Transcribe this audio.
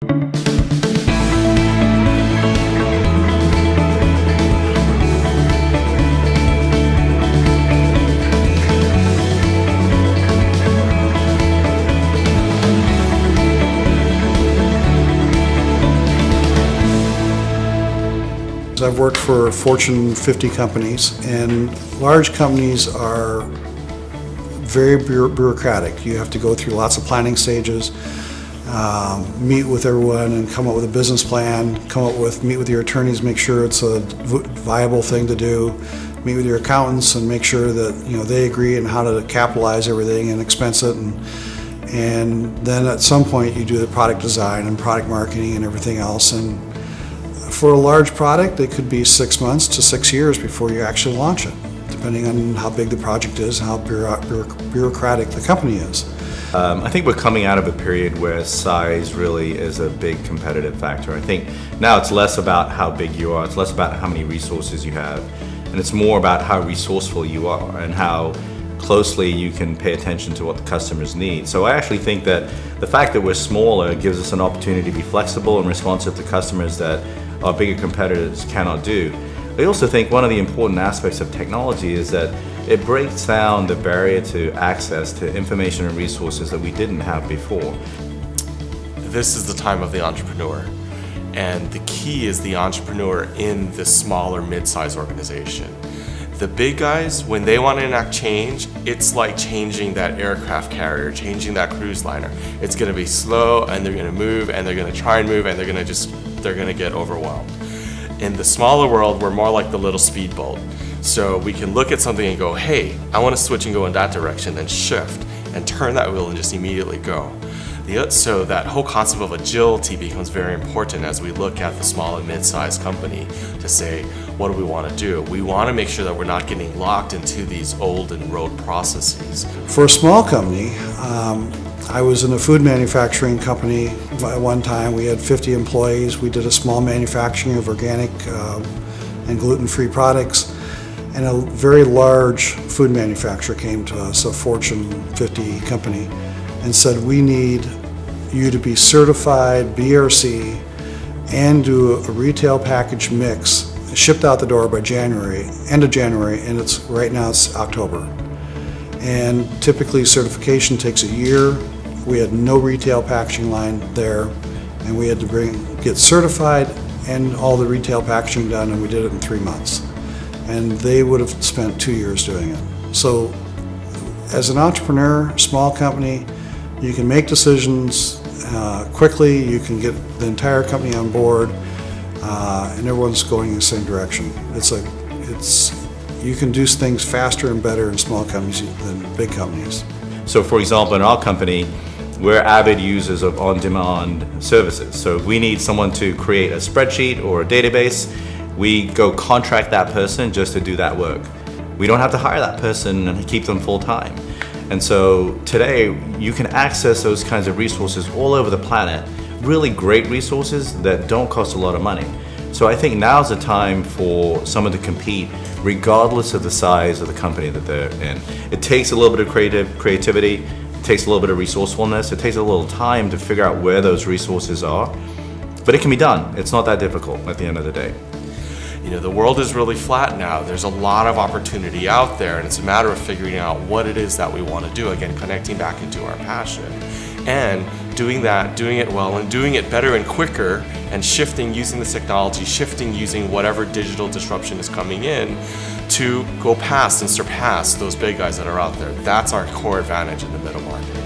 I've worked for Fortune 50 companies, and large companies are very bureaucratic. You have to go through lots of planning stages, meet with everyone and come up with a business plan, meet with your attorneys, make sure it's a viable thing to do, meet with your accountants and make sure that they agree on how to capitalize everything and expense it, and then at some point you do the product design and product marketing and everything else. And for a large product, it could be 6 months to 6 years before you actually launch it, depending on how big the project is, how bureaucratic the company is. I think we're coming out of a period where size really is a big competitive factor. I think now it's less about how big you are, it's less about how many resources you have, and it's more about how resourceful you are and how closely you can pay attention to what the customers need. So I actually think that the fact that we're smaller gives us an opportunity to be flexible and responsive to customers that our bigger competitors cannot do. I also think one of the important aspects of technology is that it breaks down the barrier to access to information and resources that we didn't have before. This is the time of the entrepreneur, and the key is the entrepreneur in the smaller mid-sized organization. The big guys, when they want to enact change, it's like changing that aircraft carrier, changing that cruise liner. It's going to be slow, and they're going to move, and they're going to try and move, and they're going to get overwhelmed. In the smaller world, we're more like the little speedboat. So we can look at something and go, hey, I want to switch and go in that direction, and shift and turn that wheel and just immediately go. So that whole concept of agility becomes very important as we look at the small and mid-sized company to say, what do we want to do? We want to make sure that we're not getting locked into these old and rote processes. For a small company, I was in a food manufacturing company at one time. We had 50 employees. We did a small manufacturing of organic and gluten-free products. And a very large food manufacturer came to us, a Fortune 50 company, and said, we need you to be certified BRC and do a retail package mix, shipped out the door by January, end of January, and right now it's October. And typically certification takes a year. We had no retail packaging line there, and we had to get certified and all the retail packaging done, and we did it in 3 months. And they would have spent 2 years doing it. So as an entrepreneur, small company, you can make decisions quickly, you can get the entire company on board, and everyone's going in the same direction. You can do things faster and better in small companies than big companies. So for example, in our company, we're avid users of on-demand services. So if we need someone to create a spreadsheet or a database, we go contract that person just to do that work. We don't have to hire that person and keep them full-time. And so today, you can access those kinds of resources all over the planet, really great resources that don't cost a lot of money. So I think now's the time for someone to compete regardless of the size of the company that they're in. It takes a little bit of creativity, it takes a little bit of resourcefulness, it takes a little time to figure out where those resources are, but it can be done. It's not that difficult at the end of the day. The world is really flat now. There's a lot of opportunity out there, and it's a matter of figuring out what it is that we want to do. Again, connecting back into our passion and doing that, doing it well, and doing it better and quicker, and shifting using this technology, shifting using whatever digital disruption is coming in to go past and surpass those big guys that are out there. That's our core advantage in the middle market.